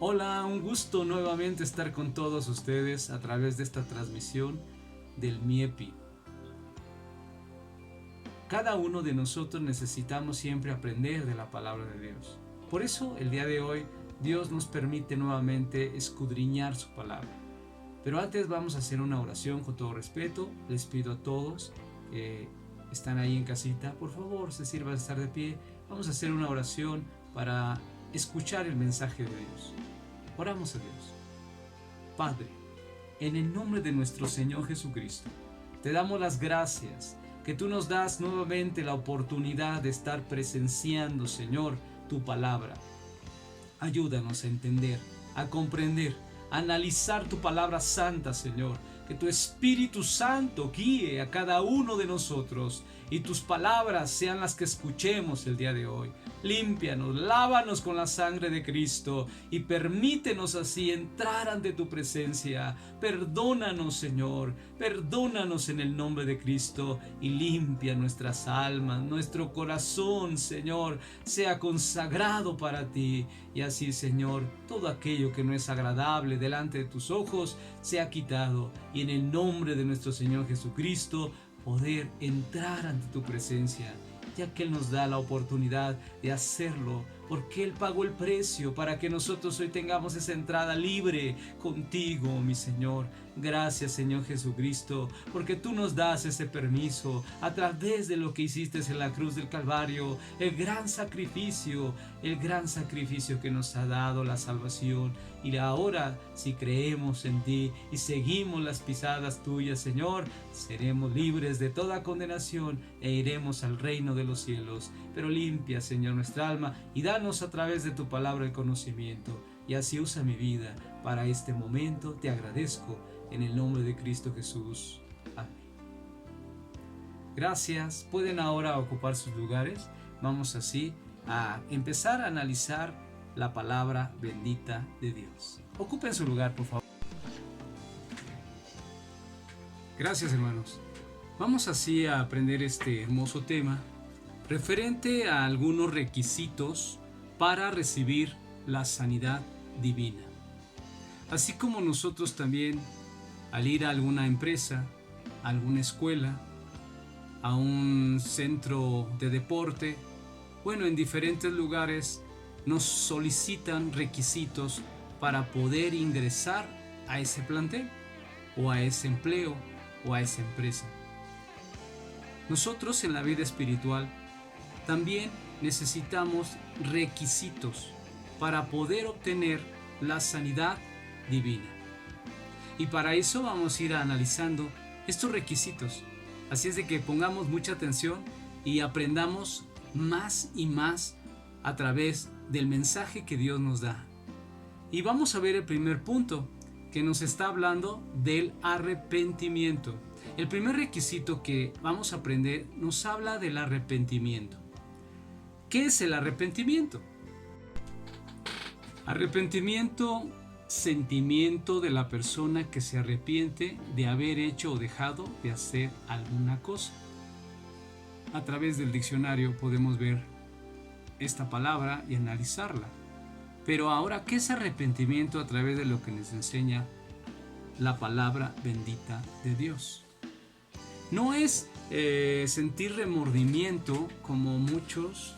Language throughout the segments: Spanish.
Hola, un gusto nuevamente estar con todos ustedes a través de esta transmisión del MIEPI. Cada uno de nosotros necesitamos siempre aprender de la palabra de Dios. Por eso el día de hoy Dios nos permite nuevamente escudriñar su palabra. Pero antes vamos a hacer una oración con todo respeto. Les pido a todos que están ahí en casita, por favor, se sirvan de estar de pie. Vamos a hacer una oración para escuchar el mensaje de Dios. Oramos a Dios. Padre, en el nombre de nuestro Señor Jesucristo, te damos las gracias que tú nos das nuevamente la oportunidad de estar presenciando, Señor, tu palabra. Ayúdanos a entender, a comprender, a analizar tu palabra santa, Señor. Que tu Espíritu Santo guíe a cada uno de nosotros y tus palabras sean las que escuchemos el día de hoy. Límpianos, lávanos con la sangre de Cristo y permítenos así entrar ante tu presencia. Perdónanos, Señor, perdónanos en el nombre de Cristo y limpia nuestras almas, nuestro corazón, Señor, sea consagrado para ti. Y así, Señor, todo aquello que no es agradable delante de tus ojos sea quitado. Y en el nombre de nuestro Señor Jesucristo, poder entrar ante tu presencia, ya que Él nos da la oportunidad de hacerlo, porque Él pagó el precio para que nosotros hoy tengamos esa entrada libre contigo, mi Señor. Gracias, Señor Jesucristo, porque tú nos das ese permiso a través de lo que hiciste en la cruz del Calvario, el gran sacrificio que nos ha dado la salvación. Y ahora, si creemos en ti y seguimos las pisadas tuyas, Señor, seremos libres de toda condenación e iremos al reino de los cielos. Pero limpia, Señor, nuestra alma y danos a través de tu palabra el conocimiento. Y así usa mi vida para este momento. Te agradezco en el nombre de Cristo Jesús. Amén. Gracias. Pueden ahora ocupar sus lugares. Vamos así a empezar a analizar la palabra bendita de Dios. Ocupen su lugar, por favor. Gracias, hermanos. Vamos así a aprender este hermoso tema referente a algunos requisitos para recibir la sanidad divina. Así como nosotros también, al ir a alguna empresa, a alguna escuela, a un centro de deporte, bueno, en diferentes lugares nos solicitan requisitos para poder ingresar a ese plantel o a ese empleo o a esa empresa. Nosotros en la vida espiritual también necesitamos requisitos para poder obtener la sanidad divina. Y para eso vamos a ir analizando estos requisitos. Así es de que pongamos mucha atención y aprendamos más y más a través del mensaje que Dios nos da. Y vamos a ver el primer punto, que nos está hablando del arrepentimiento. El primer requisito que vamos a aprender nos habla del arrepentimiento. ¿Qué es el arrepentimiento? Arrepentimiento, sentimiento de la persona que se arrepiente de haber hecho o dejado de hacer alguna cosa. A través del diccionario podemos ver esta palabra y analizarla. Pero ahora, ¿qué es arrepentimiento a través de lo que nos enseña la palabra bendita de Dios? No es sentir remordimiento como muchos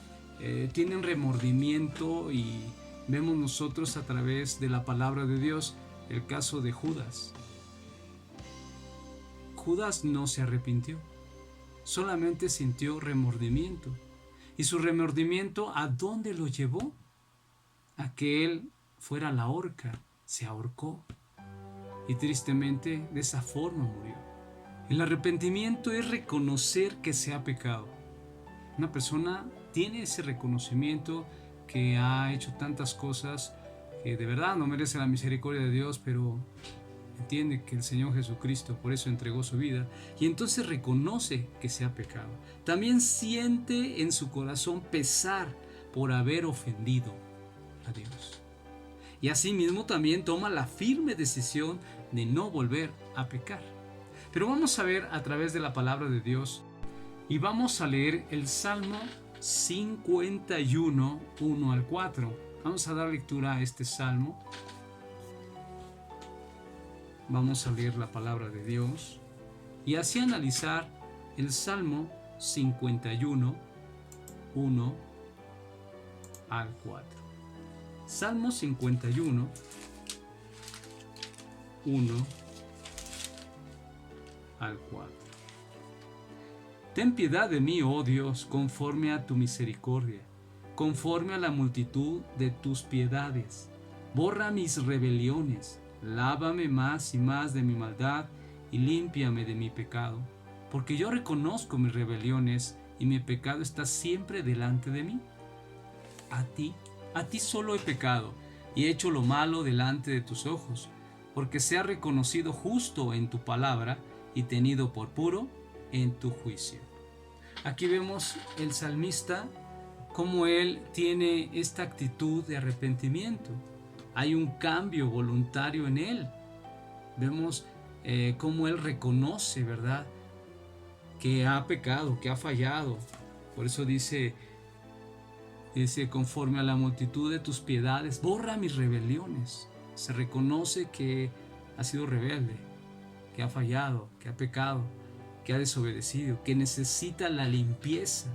tienen remordimiento y vemos nosotros a través de la palabra de Dios el caso de Judas. Judas no se arrepintió, solamente sintió remordimiento. ¿Y su remordimiento a dónde lo llevó? A que él fuera a la horca, se ahorcó y tristemente de esa forma murió. El arrepentimiento es reconocer que se ha pecado. Una persona tiene ese reconocimiento que ha hecho tantas cosas que de verdad no merece la misericordia de Dios, pero entiende que el Señor Jesucristo por eso entregó su vida y entonces reconoce que se ha pecado. También siente en su corazón pesar por haber ofendido a Dios. Y asimismo también toma la firme decisión de no volver a pecar. Pero vamos a ver a través de la palabra de Dios y vamos a leer el Salmo 51, 1 al 4. Vamos a dar lectura a este salmo. Vamos a leer la palabra de Dios y así analizar el Salmo 51, 1 al 4. Salmo 51, 1 al 4. Ten piedad de mí, oh Dios, conforme a tu misericordia, conforme a la multitud de tus piedades. Borra mis rebeliones, lávame más y más de mi maldad y límpiame de mi pecado, porque yo reconozco mis rebeliones y mi pecado está siempre delante de mí. A ti solo he pecado y he hecho lo malo delante de tus ojos, porque sea reconocido justo en tu palabra y tenido por puro en tu juicio. Aquí vemos el salmista cómo él tiene esta actitud de arrepentimiento. Hay un cambio voluntario en él. Vemos cómo él reconoce, ¿verdad?, que ha pecado, que ha fallado. Por eso dice conforme a la multitud de tus piedades, borra mis rebeliones. Se reconoce que ha sido rebelde, que ha fallado, que ha pecado, que ha desobedecido, que necesita la limpieza,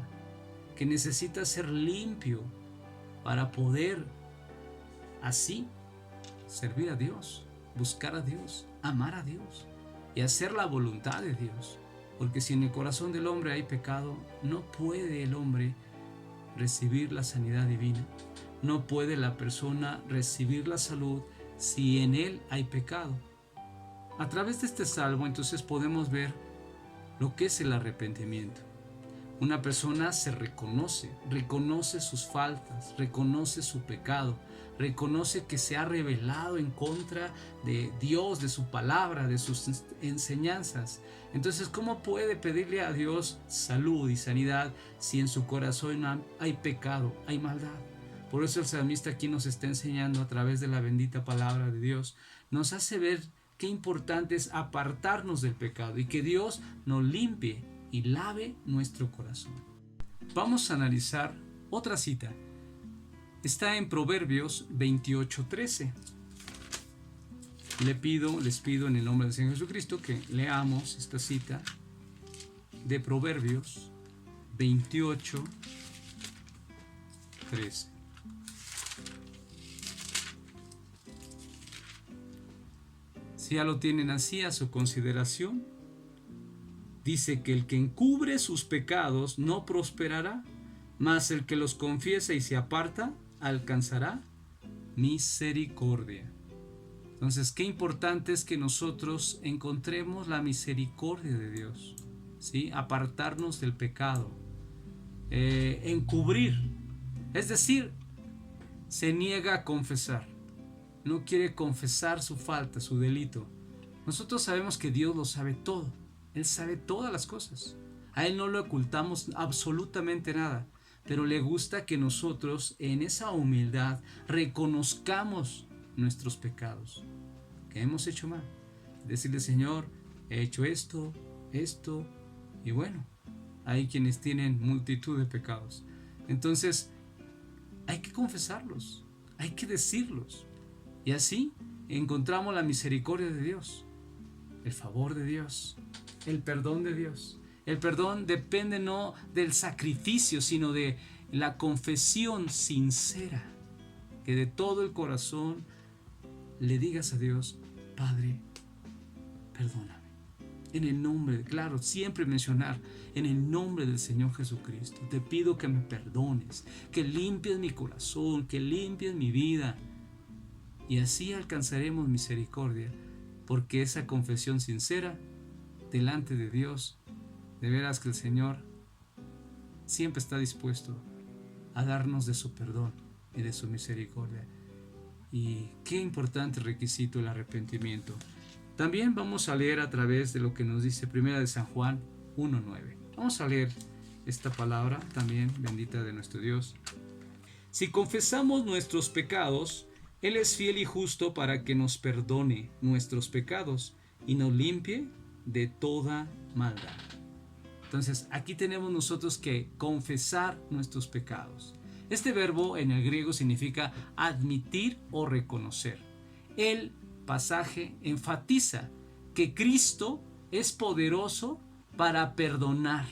que necesita ser limpio para poder así servir a Dios, buscar a Dios, amar a Dios y hacer la voluntad de Dios. Porque si en el corazón del hombre hay pecado, no puede el hombre recibir la sanidad divina. No puede la persona recibir la salud si en él hay pecado. A través de este salmo entonces podemos ver lo que es el arrepentimiento. Una persona se reconoce sus faltas, reconoce su pecado, reconoce que se ha rebelado en contra de Dios, de su palabra, de sus enseñanzas. Entonces, ¿cómo puede pedirle a Dios salud y sanidad si en su corazón hay pecado, hay maldad? Por eso el salmista aquí nos está enseñando a través de la bendita palabra de Dios, nos hace ver qué importante es apartarnos del pecado y que Dios nos limpie y lave nuestro corazón. Vamos a analizar otra cita. Está en Proverbios 28:13. Les pido en el nombre del Señor Jesucristo que leamos esta cita de Proverbios 28:13. Si ya lo tienen así a su consideración, dice que el que encubre sus pecados no prosperará, mas el que los confiesa y se aparta alcanzará misericordia. Entonces, qué importante es que nosotros encontremos la misericordia de Dios, ¿sí? Apartarnos del pecado, encubrir, es decir, se niega a confesar, no quiere confesar su falta, su delito. Nosotros sabemos que Dios lo sabe todo. Él sabe todas las cosas. A Él no le ocultamos absolutamente nada, pero le gusta que nosotros en esa humildad reconozcamos nuestros pecados, que hemos hecho mal. Decirle, Señor, he hecho esto, y bueno, hay quienes tienen multitud de pecados. Entonces, hay que confesarlos, hay que decirlos. Y así encontramos la misericordia de Dios, el favor de Dios, el perdón de Dios. El perdón depende no del sacrificio, sino de la confesión sincera, que de todo el corazón le digas a Dios, Padre, perdóname. En el nombre, claro, siempre mencionar, en el nombre del Señor Jesucristo, te pido que me perdones, que limpies mi corazón, que limpies mi vida. Y así alcanzaremos misericordia, porque esa confesión sincera delante de Dios, de veras que el Señor siempre está dispuesto a darnos de su perdón y de su misericordia. Y qué importante requisito el arrepentimiento. También vamos a leer a través de lo que nos dice Primera de San Juan 1:9. Vamos a leer esta palabra también bendita de nuestro Dios. Si confesamos nuestros pecados, Él es fiel y justo para que nos perdone nuestros pecados y nos limpie de toda maldad. Entonces, aquí tenemos nosotros que confesar nuestros pecados. Este verbo en el griego significa admitir o reconocer. El pasaje enfatiza que Cristo es poderoso para perdonar.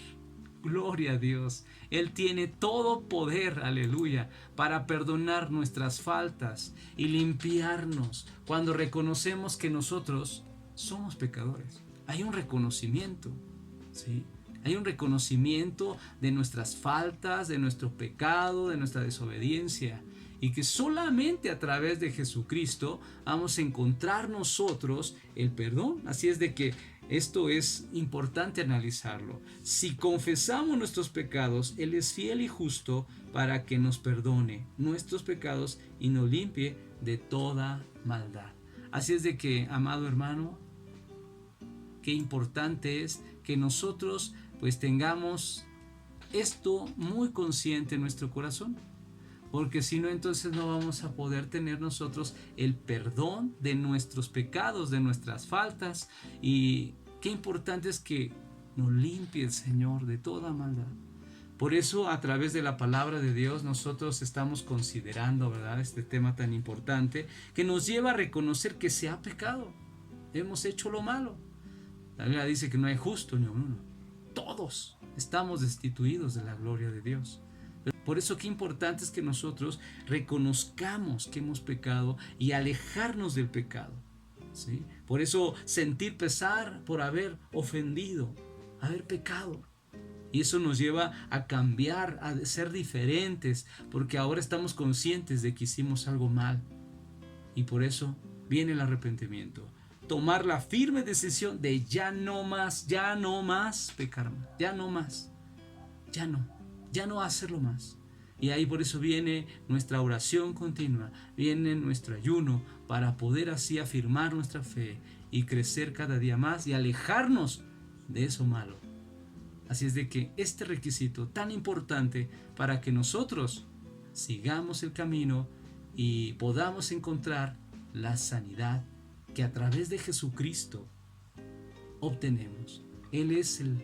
Gloria a Dios. Él tiene todo poder, aleluya, para perdonar nuestras faltas y limpiarnos cuando reconocemos que nosotros somos pecadores. Hay un reconocimiento, ¿sí? Hay un reconocimiento de nuestras faltas, de nuestro pecado, de nuestra desobediencia. Y que solamente a través de Jesucristo vamos a encontrar nosotros el perdón. Así es de que esto es importante analizarlo. Si confesamos nuestros pecados, Él es fiel y justo para que nos perdone nuestros pecados y nos limpie de toda maldad. Así es de que, amado hermano, qué importante es que nosotros pues tengamos esto muy consciente en nuestro corazón. Porque si no, entonces no vamos a poder tener nosotros el perdón de nuestros pecados, de nuestras faltas. Y qué importante es que nos limpie el Señor de toda maldad. Por eso, a través de la palabra de Dios, nosotros estamos considerando, ¿verdad?, este tema tan importante que nos lleva a reconocer que se ha pecado. Hemos hecho lo malo. La Biblia dice que no hay justo ni uno. Todos estamos destituidos de la gloria de Dios. Por eso qué importante es que nosotros reconozcamos que hemos pecado y alejarnos del pecado, ¿sí? Por eso sentir pesar por haber ofendido, haber pecado. Y eso nos lleva a cambiar, a ser diferentes, porque ahora estamos conscientes de que hicimos algo mal. Y por eso viene el arrepentimiento. Tomar la firme decisión de ya no más pecar, ya no más, ya no hacerlo más. Y ahí por eso viene nuestra oración continua, viene nuestro ayuno para poder así afirmar nuestra fe y crecer cada día más y alejarnos de eso malo. Así es de que este requisito tan importante para que nosotros sigamos el camino y podamos encontrar la sanidad que a través de Jesucristo obtenemos. Él es el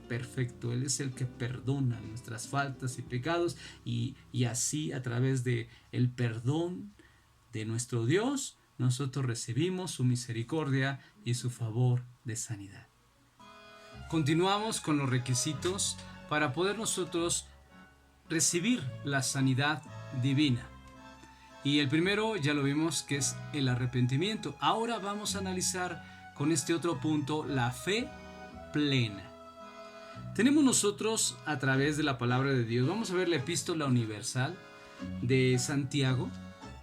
perfecto, Él es el que perdona nuestras faltas y pecados y así a través de el perdón de nuestro Dios nosotros recibimos su misericordia y su favor de sanidad. Continuamos con los requisitos para poder nosotros recibir la sanidad divina. Y el primero ya lo vimos, que es el arrepentimiento. Ahora vamos a analizar con este otro punto la fe plena. Tenemos nosotros a través de la palabra de Dios, vamos a ver la epístola universal de Santiago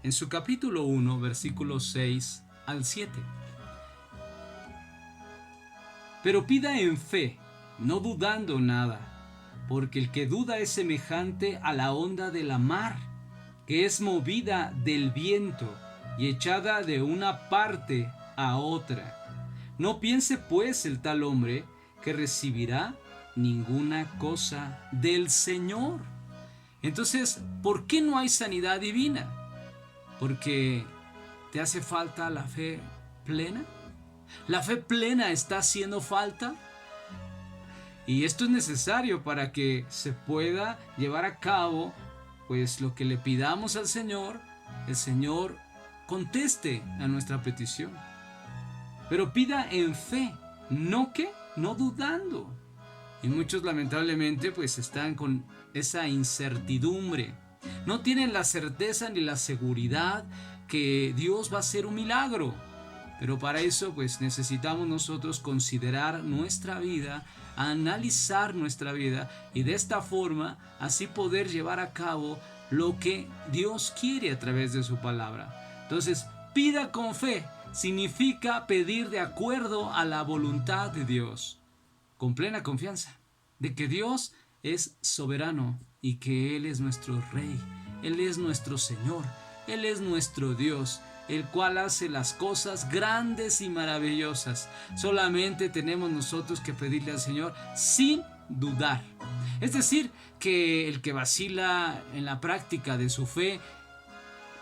en su capítulo 1, versículos 6 al 7. Pero pida en fe, no dudando nada, porque el que duda es semejante a la onda de la mar, que es movida del viento y echada de una parte a otra. No piense pues el tal hombre que recibirá ninguna cosa del Señor. Entonces, ¿por qué no hay sanidad divina? Porque te hace falta la fe plena. ¿La fe plena está haciendo falta? Y esto es necesario para que se pueda llevar a cabo pues lo que le pidamos al Señor, el Señor conteste a nuestra petición. Pero pida en fe, no dudando. Y muchos lamentablemente pues están con esa incertidumbre. No tienen la certeza ni la seguridad que Dios va a hacer un milagro. Pero para eso pues necesitamos nosotros considerar nuestra vida, analizar nuestra vida y de esta forma así poder llevar a cabo lo que Dios quiere a través de su palabra. Entonces, pida con fe significa pedir de acuerdo a la voluntad de Dios, con plena confianza de que Dios es soberano y que Él es nuestro Rey, Él es nuestro Señor, Él es nuestro Dios, el cual hace las cosas grandes y maravillosas. Solamente tenemos nosotros que pedirle al Señor sin dudar. Es decir, que el que vacila en la práctica de su fe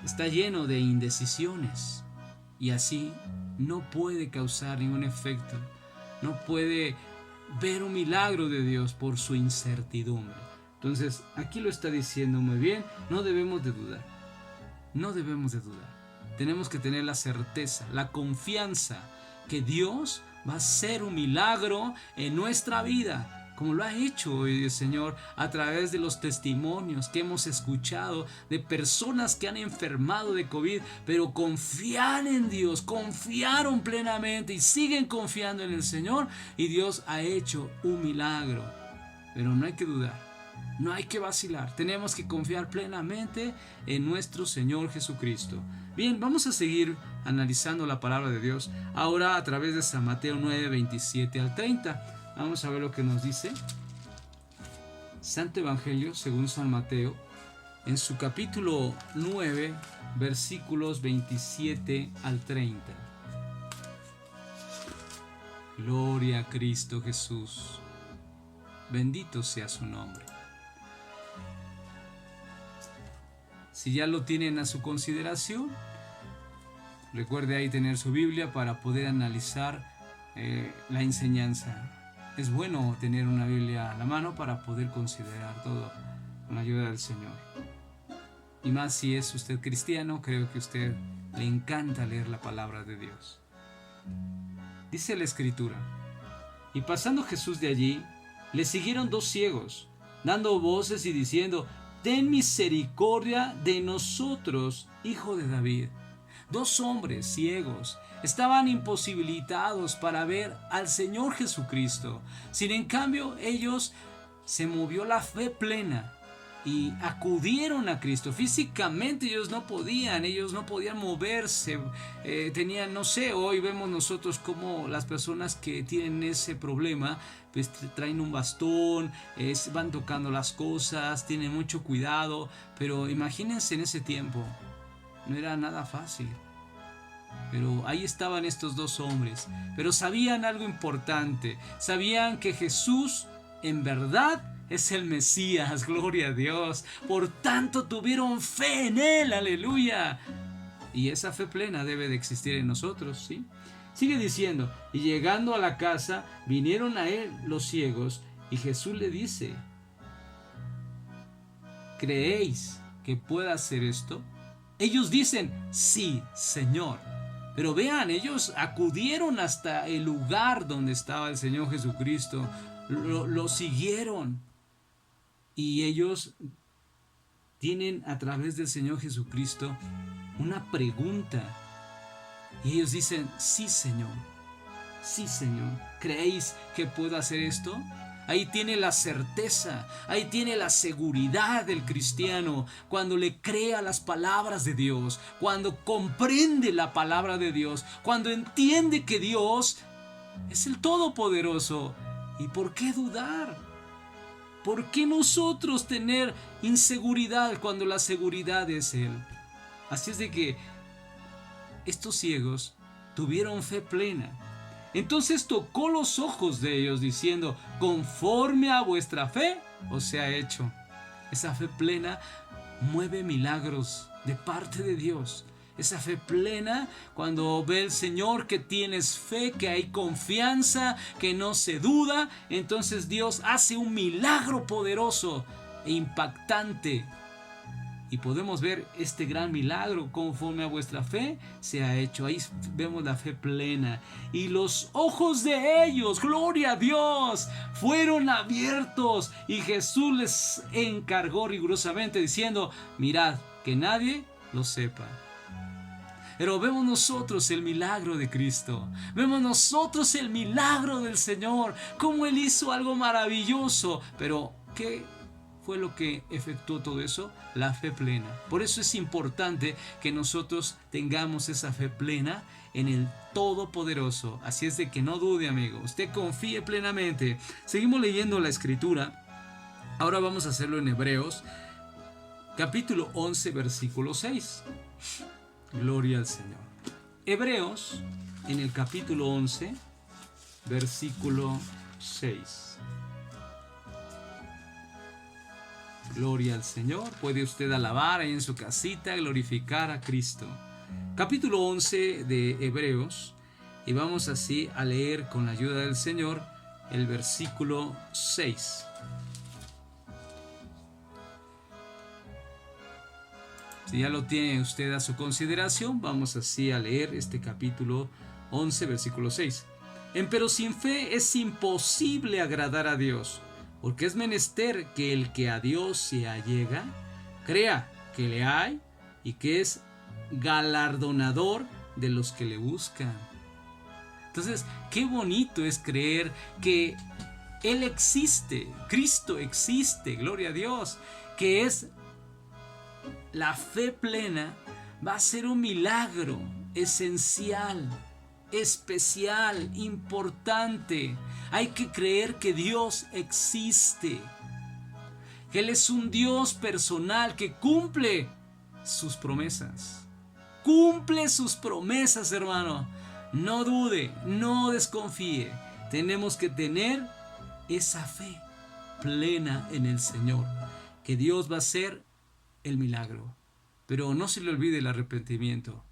está lleno de indecisiones y así no puede causar ningún efecto, no puede ver un milagro de Dios por su incertidumbre. Entonces, aquí lo está diciendo muy bien, no debemos de dudar. No debemos de dudar. Tenemos que tener la certeza, la confianza que Dios va a hacer un milagro en nuestra vida, como lo ha hecho hoy el Señor a través de los testimonios que hemos escuchado de personas que han enfermado de COVID, pero confían en Dios, confiaron plenamente y siguen confiando en el Señor, y Dios ha hecho un milagro. Pero no hay que dudar. No hay que vacilar, tenemos que confiar plenamente en nuestro Señor Jesucristo. Bien, vamos a seguir analizando la palabra de Dios ahora a través de San Mateo 9, 27 al 30. Vamos a ver lo que nos dice Santo Evangelio según San Mateo, en su capítulo 9, versículos 27 al 30. Gloria a Cristo Jesús. Bendito sea su nombre. Si ya lo tienen a su consideración, recuerde ahí tener su Biblia para poder analizar la enseñanza. Es bueno tener una Biblia a la mano para poder considerar todo con la ayuda del Señor. Y más si es usted cristiano, creo que a usted le encanta leer la palabra de Dios. Dice la Escritura: y pasando Jesús de allí, le siguieron 2 ciegos, dando voces y diciendo: ten misericordia de nosotros, hijo de David. 2 hombres ciegos estaban imposibilitados para ver al Señor Jesucristo. Sin en cambio, ellos se movió la fe plena y acudieron a Cristo. Físicamente ellos no podían moverse, tenían, no sé, hoy vemos nosotros como las personas que tienen ese problema, pues traen un bastón, van tocando las cosas, tienen mucho cuidado, pero imagínense en ese tiempo, no era nada fácil. Pero ahí estaban estos 2 hombres, pero sabían algo importante, sabían que Jesús en verdad es el Mesías, gloria a Dios. Por tanto tuvieron fe en Él, aleluya. Y esa fe plena debe de existir en nosotros, ¿sí? Sigue diciendo: y llegando a la casa, vinieron a Él los ciegos, y Jesús le dice: ¿creéis que pueda hacer esto? Ellos dicen: sí, Señor. Pero vean, ellos acudieron hasta el lugar donde estaba el Señor Jesucristo, lo siguieron. Y ellos tienen a través del Señor Jesucristo una pregunta. Y ellos dicen: sí, Señor. Sí, Señor. ¿Creéis que puedo hacer esto? Ahí tiene la certeza, ahí tiene la seguridad del cristiano cuando le crea las palabras de Dios, cuando comprende la palabra de Dios, cuando entiende que Dios es el Todopoderoso. ¿Y por qué dudar? ¿Por qué nosotros tener inseguridad cuando la seguridad es Él? Así es de que estos ciegos tuvieron fe plena. Entonces tocó los ojos de ellos diciendo: conforme a vuestra fe os sea hecho. Esa fe plena mueve milagros de parte de Dios. Esa fe plena, cuando ve el Señor que tienes fe, que hay confianza, que no se duda, entonces Dios hace un milagro poderoso e impactante. Y podemos ver este gran milagro: conforme a vuestra fe se ha hecho. Ahí vemos la fe plena. Y los ojos de ellos, gloria a Dios, fueron abiertos. Y Jesús les encargó rigurosamente diciendo: mirad que nadie lo sepa. Pero vemos nosotros el milagro de Cristo. Vemos nosotros el milagro del Señor. Cómo Él hizo algo maravilloso. Pero ¿qué fue lo que efectuó todo eso? La fe plena. Por eso es importante que nosotros tengamos esa fe plena en el Todopoderoso. Así es de que no dude, amigo. Usted confíe plenamente. Seguimos leyendo la Escritura. Ahora vamos a hacerlo en Hebreos, capítulo 11, versículo 6. Gloria al Señor. Hebreos, en el capítulo 11, versículo 6. Gloria al Señor. Puede usted alabar ahí en su casita, glorificar a Cristo. Capítulo 11 de Hebreos. Y vamos así a leer con la ayuda del Señor el versículo 6. Si ya lo tiene usted a su consideración, vamos así a leer este capítulo 11, versículo 6. Empero sin fe es imposible agradar a Dios, porque es menester que el que a Dios se allega, crea que le hay y que es galardonador de los que le buscan. Entonces, qué bonito es creer que Él existe, Cristo existe, gloria a Dios, que es la fe plena, va a ser un milagro esencial, especial, importante. Hay que creer que Dios existe, que Él es un Dios personal que cumple sus promesas. Cumple sus promesas, hermano. No dude, no desconfíe. Tenemos que tener esa fe plena en el Señor, que Dios va a hacer el milagro. Pero no se le olvide el arrepentimiento,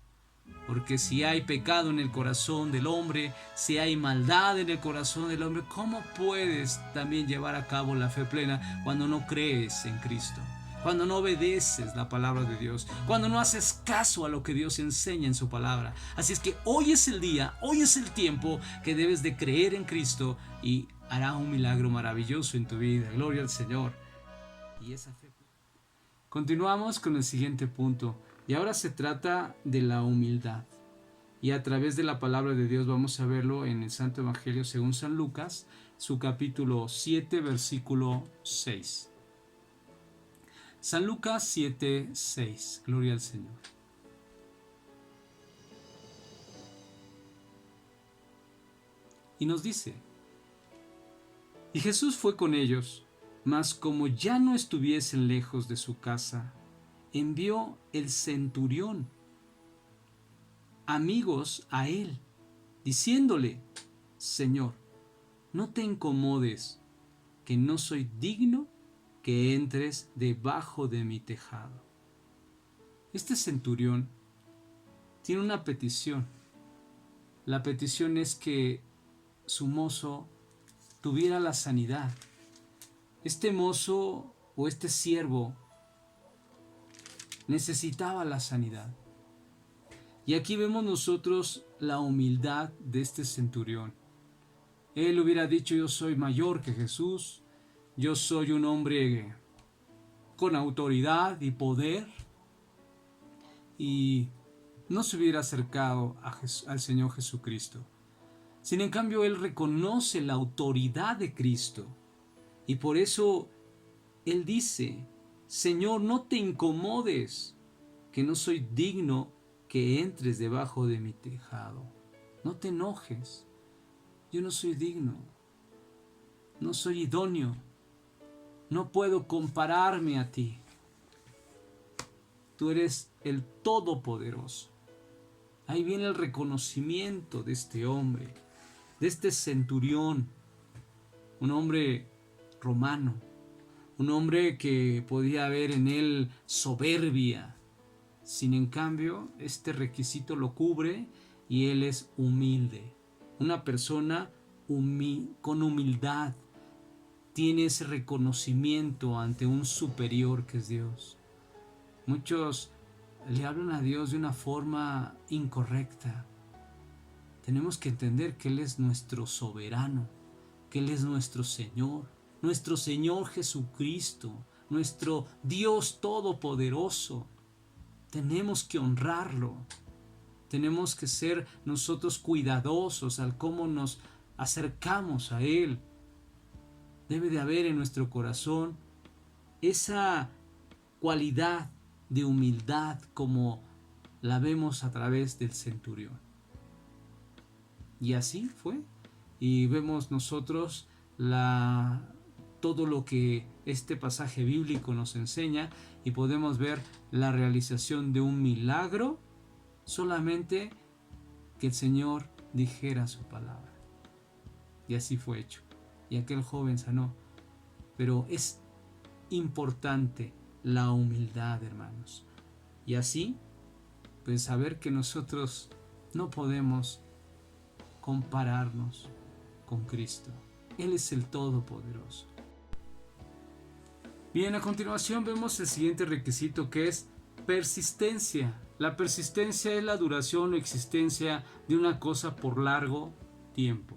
porque si hay pecado en el corazón del hombre, si hay maldad en el corazón del hombre, ¿cómo puedes también llevar a cabo la fe plena cuando no crees en Cristo? Cuando no obedeces la palabra de Dios, cuando no haces caso a lo que Dios enseña en su palabra. Así es que hoy es el día, hoy es el tiempo que debes de creer en Cristo y hará un milagro maravilloso en tu vida. Gloria al Señor. Y esa fe. Continuamos con el siguiente punto, y ahora se trata de la humildad. Y a través de la palabra de Dios vamos a verlo en el Santo Evangelio según San Lucas, su capítulo 7, versículo 6. San Lucas 7, 6. Gloria al Señor. Y nos dice: y Jesús fue con ellos, mas como ya no estuviesen lejos de su casa, envió el centurión amigos a él, diciéndole: Señor, no te incomodes, que no soy digno que entres debajo de mi tejado. Este centurión tiene una petición. La petición es que su mozo tuviera la sanidad. Este mozo o este siervo necesitaba la sanidad. Y aquí vemos nosotros la humildad de este centurión. Él hubiera dicho: yo soy mayor que Jesús, yo soy un hombre con autoridad y poder, y no se hubiera acercado al Señor Jesucristo. Sin en cambio, él reconoce la autoridad de Cristo, y por eso él dice: Señor, no te incomodes, que no soy digno que entres debajo de mi tejado. No te enojes, yo no soy digno, no soy idóneo, no puedo compararme a ti. Tú eres el Todopoderoso. Ahí viene el reconocimiento de este hombre, de este centurión, un hombre romano, un hombre que podía ver en él soberbia. Sin en cambio, este requisito lo cubre y él es humilde. Una persona con humildad tiene ese reconocimiento ante un superior que es Dios. Muchos le hablan a Dios de una forma incorrecta. Tenemos que entender que Él es nuestro soberano, que Él es nuestro Señor Jesucristo, nuestro Dios todopoderoso. Tenemos que honrarlo. Tenemos que ser nosotros cuidadosos al cómo nos acercamos a Él. Debe de haber en nuestro corazón esa cualidad de humildad como la vemos a través del centurión. Y así fue. Y vemos nosotros todo lo que este pasaje bíblico nos enseña, y podemos ver la realización de un milagro solamente que el Señor dijera su palabra. Y así fue hecho. Y aquel joven sanó. Pero es importante la humildad, hermanos. Y así, pues saber que nosotros no podemos compararnos con Cristo. Él es el Todopoderoso. Bien, a continuación vemos el siguiente requisito, que es Persistencia. La persistencia es la duración o existencia de una cosa por largo tiempo.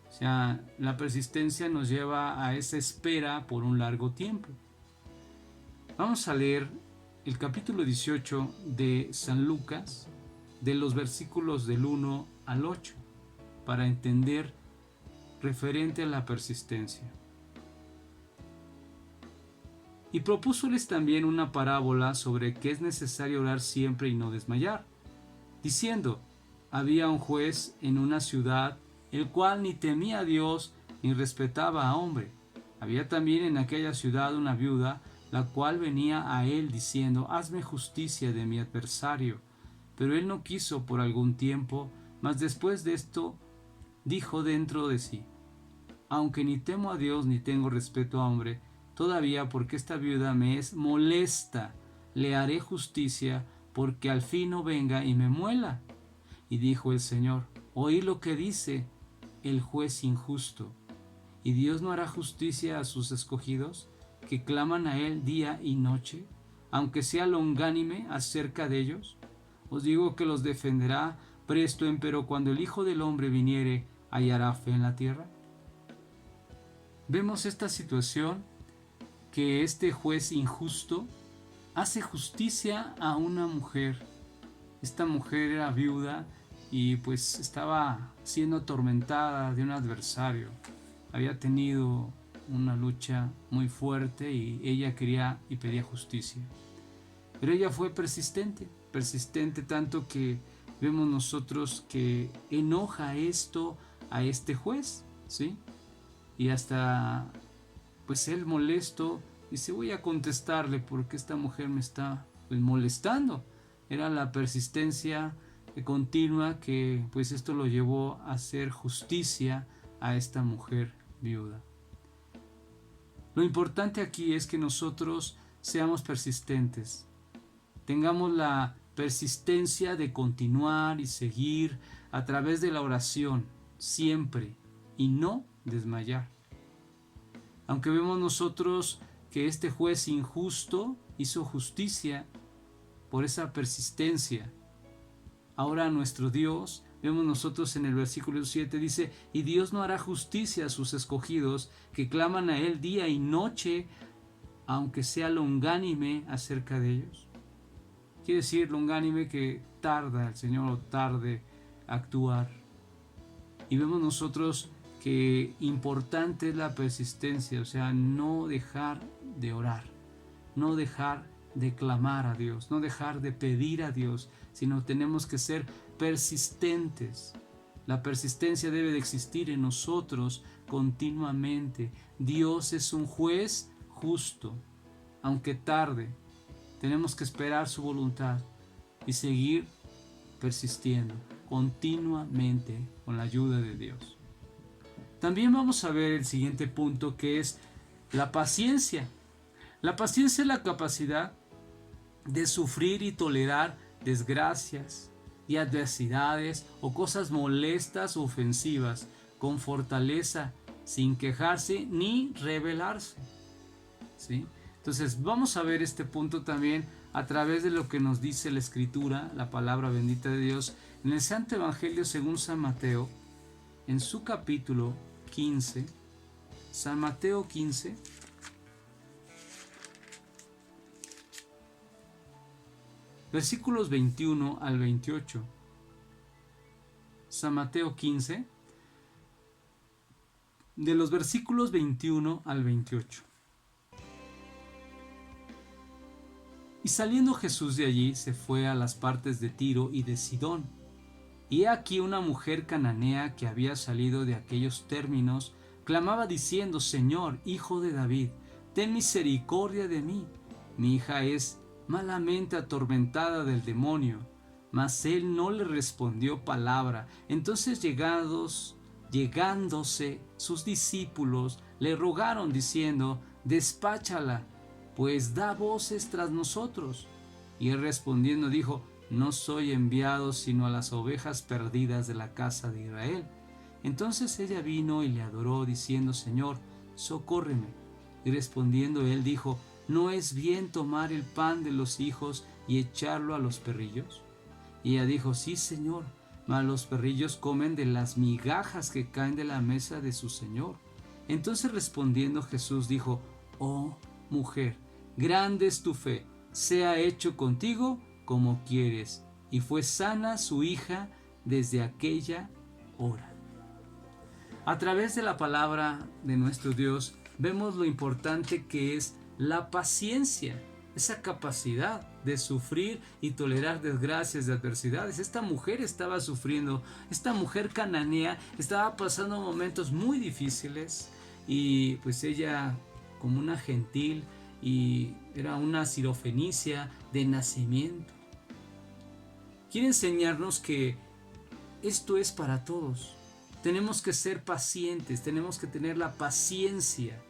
O sea, la persistencia nos lleva a esa espera por un largo tiempo. Vamos a leer el capítulo 18 de San Lucas, de los versículos del 1 al 8, para entender referente a la persistencia. Y propúsoles también una parábola sobre que es necesario orar siempre y no desmayar, diciendo: había un juez en una ciudad, el cual ni temía a Dios ni respetaba a hombre. Había también en aquella ciudad una viuda, la cual venía a él diciendo: hazme justicia de mi adversario. Pero él no quiso por algún tiempo, mas después de esto dijo dentro de sí: aunque ni temo a Dios ni tengo respeto a hombre, todavía porque esta viuda me es molesta, le haré justicia, porque al fin no venga y me muela. Y dijo el Señor: oí lo que dice el juez injusto. ¿Y Dios no hará justicia a sus escogidos, que claman a él día y noche, aunque sea longánime acerca de ellos? Os digo que los defenderá presto, empero cuando el Hijo del Hombre viniere, ¿hallará fe en la tierra? Vemos esta situación, que este juez injusto hace justicia a una mujer. Esta mujer era viuda y pues estaba siendo atormentada de un adversario. Había tenido una lucha muy fuerte y ella quería y pedía justicia. Pero ella fue persistente tanto que vemos nosotros que enoja esto a este juez, ¿sí? Y hasta pues él molesto dice: voy a contestarle porque esta mujer me está pues molestando. Era la persistencia continua que pues esto lo llevó a hacer justicia a esta mujer viuda. Lo importante aquí es que nosotros seamos persistentes, tengamos la persistencia de continuar y seguir a través de la oración siempre y no desmayar. Aunque vemos nosotros que este juez injusto hizo justicia por esa persistencia, ahora nuestro Dios, vemos nosotros en el versículo 7, dice: y Dios no hará justicia a sus escogidos, que claman a él día y noche, aunque sea longánime acerca de ellos. Quiere decir longánime que tarda el Señor o tarde a actuar. Y vemos nosotros que importante es la persistencia, o sea, no dejar de orar, no dejar de clamar a Dios, no dejar de pedir a Dios, sino tenemos que ser persistentes. La persistencia debe de existir en nosotros continuamente. Dios es un juez justo, aunque tarde, tenemos que esperar su voluntad y seguir persistiendo continuamente con la ayuda de Dios. También vamos a ver el siguiente punto, que es la paciencia. La paciencia es la capacidad de sufrir y tolerar desgracias y adversidades o cosas molestas o ofensivas con fortaleza, sin quejarse ni rebelarse. ¿Sí? Entonces vamos a ver este punto también a través de lo que nos dice la Escritura, la palabra bendita de Dios, en el Santo Evangelio según San Mateo, en su capítulo 15, San Mateo 15, versículos 21 al 28. San Mateo 15, de los versículos 21 al 28. Y saliendo Jesús de allí, se fue a las partes de Tiro y de Sidón. Y he aquí una mujer cananea que había salido de aquellos términos, clamaba diciendo: Señor, Hijo de David, ten misericordia de mí. Mi hija es malamente atormentada del demonio. Mas él no le respondió palabra. Entonces llegándose sus discípulos, le rogaron diciendo: despáchala, pues da voces tras nosotros. Y él respondiendo dijo: no soy enviado sino a las ovejas perdidas de la casa de Israel. Entonces ella vino y le adoró diciendo: Señor, socórreme. Y respondiendo él dijo: no es bien tomar el pan de los hijos y echarlo a los perrillos? Y ella dijo, sí, Señor, mas los perrillos comen de las migajas que caen de la mesa de su Señor. Entonces respondiendo Jesús dijo, oh mujer, grande es tu fe, sea hecho contigo como quieres. Y fue sana su hija desde aquella hora. A través de la palabra de nuestro Dios vemos lo importante que es la paciencia, esa capacidad de sufrir y tolerar desgracias, de adversidades. Esta mujer estaba sufriendo, esta mujer cananea estaba pasando momentos muy difíciles y pues ella, como una gentil, y era una sirofenicia de nacimiento, quiere enseñarnos que esto es para todos. Tenemos que ser pacientes, tenemos que tener la paciencia,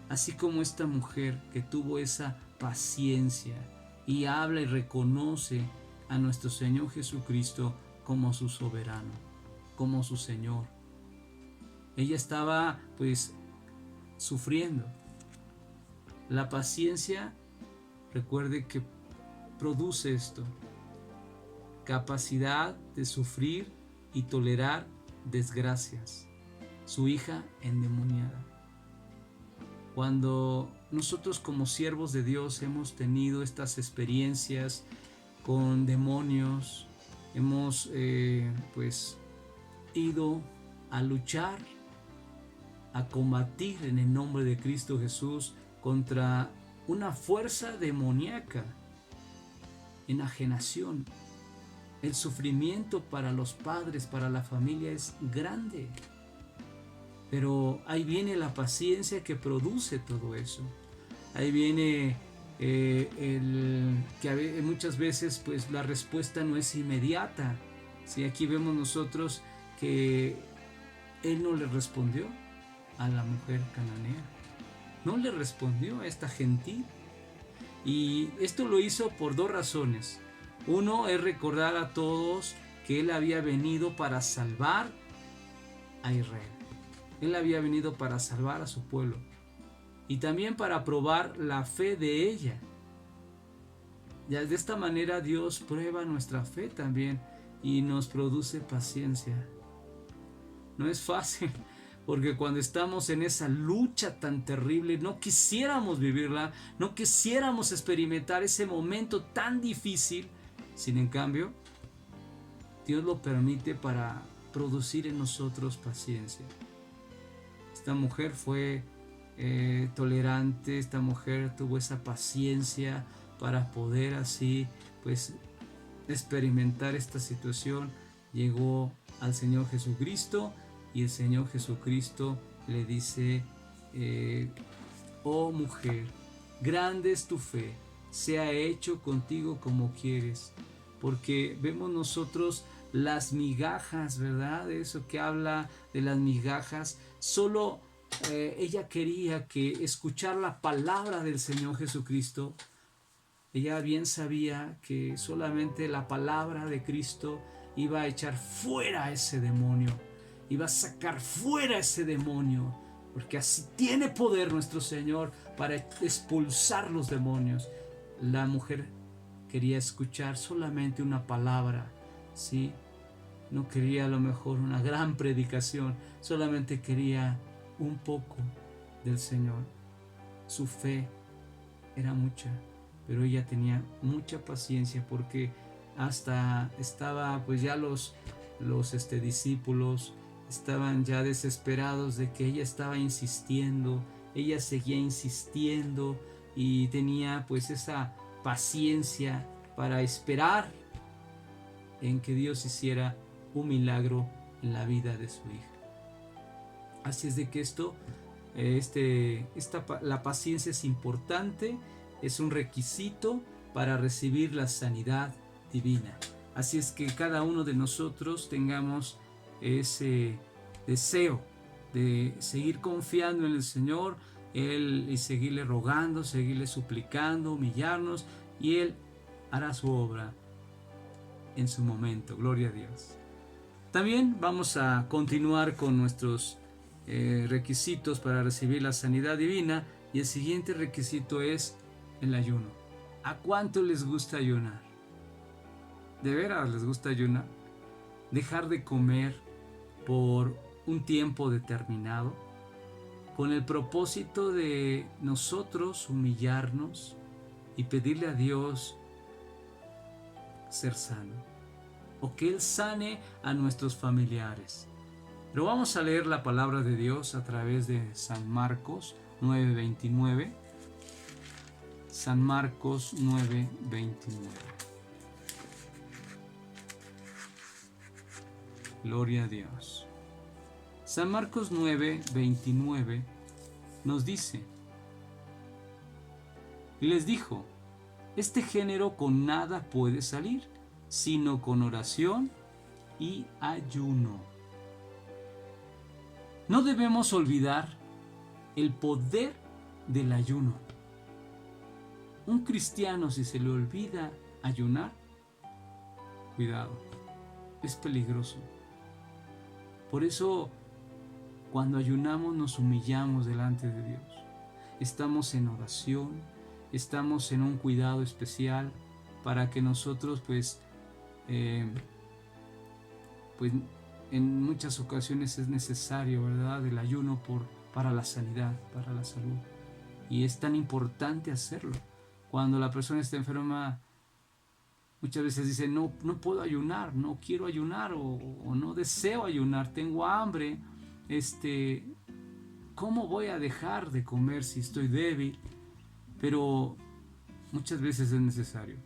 así como esta mujer que tuvo esa paciencia y habla y reconoce a nuestro Señor Jesucristo como su soberano, como su Señor. Ella estaba pues sufriendo. La paciencia, recuerde que produce esto: capacidad de sufrir y tolerar desgracias. Su hija endemoniada. Cuando nosotros como siervos de Dios hemos tenido estas experiencias con demonios, hemos pues ido a luchar, a combatir en el nombre de Cristo Jesús contra una fuerza demoníaca, enajenación. El sufrimiento para los padres, para la familia es grande. Pero ahí viene la paciencia que produce todo eso. Ahí viene que muchas veces pues la respuesta no es inmediata. ¿Sí? Aquí vemos nosotros que él no le respondió a la mujer cananea. No le respondió a esta gentil. Y esto lo hizo por dos razones. Uno es recordar a todos que Él había venido para salvar a Israel. Él había venido para salvar a su pueblo. Y también para probar la fe de ella. Ya de esta manera Dios prueba nuestra fe también y nos produce paciencia. No es fácil, porque cuando estamos en esa lucha tan terrible, no quisiéramos vivirla, no quisiéramos experimentar ese momento tan difícil. Sin en cambio, Dios lo permite para producir en nosotros paciencia. Esta mujer fue tolerante, esta mujer tuvo esa paciencia para poder así pues experimentar esta situación. Llegó al Señor Jesucristo y el Señor Jesucristo le dice, oh mujer, grande es tu fe, sea hecho contigo como quieres. Porque vemos nosotros las migajas, ¿verdad? Eso que habla de las migajas. Solo ella quería que escuchar la palabra del Señor Jesucristo. Ella bien sabía que solamente la palabra de Cristo iba a echar fuera a ese demonio. Iba a sacar fuera a ese demonio. Porque así tiene poder nuestro Señor para expulsar los demonios. La mujer quería escuchar solamente una palabra, ¿sí? No quería a lo mejor una gran predicación, solamente quería un poco del Señor. Su fe era mucha, pero ella tenía mucha paciencia porque hasta estaba pues ya los discípulos estaban ya desesperados de que ella estaba insistiendo, ella seguía insistiendo y tenía pues esa paciencia para esperar en que Dios hiciera un milagro en la vida de su hija. Así es de que la paciencia es importante, es un requisito para recibir la sanidad divina. Así es que cada uno de nosotros tengamos ese deseo de seguir confiando en el Señor, y seguirle rogando, seguirle suplicando, humillarnos, y Él hará su obra en su momento. Gloria a Dios. También vamos a continuar con nuestros requisitos para recibir la sanidad divina, y el siguiente requisito es el ayuno. ¿A cuánto les gusta ayunar? ¿De veras les gusta ayunar? Dejar de comer por un tiempo determinado, con el propósito de nosotros humillarnos y pedirle a Dios ser sano, o que Él sane a nuestros familiares. Pero vamos a leer la palabra de Dios a través de San Marcos 9:29. San Marcos 9:29. Gloria a Dios. San Marcos 9:29 nos dice: y les dijo, este género con nada puede salir, sino con oración y ayuno. No debemos olvidar el poder del ayuno. Un cristiano, si se le olvida ayunar, cuidado, es peligroso. Por eso, cuando ayunamos nos humillamos delante de Dios. Estamos en oración, estamos en un cuidado especial para que nosotros pues en muchas ocasiones es necesario, ¿verdad?, el ayuno para la sanidad, para la salud. Y es tan importante hacerlo. Cuando la persona está enferma, muchas veces dice, no puedo ayunar, no quiero ayunar o no deseo ayunar, tengo hambre, ¿cómo voy a dejar de comer si estoy débil? Pero muchas veces es necesario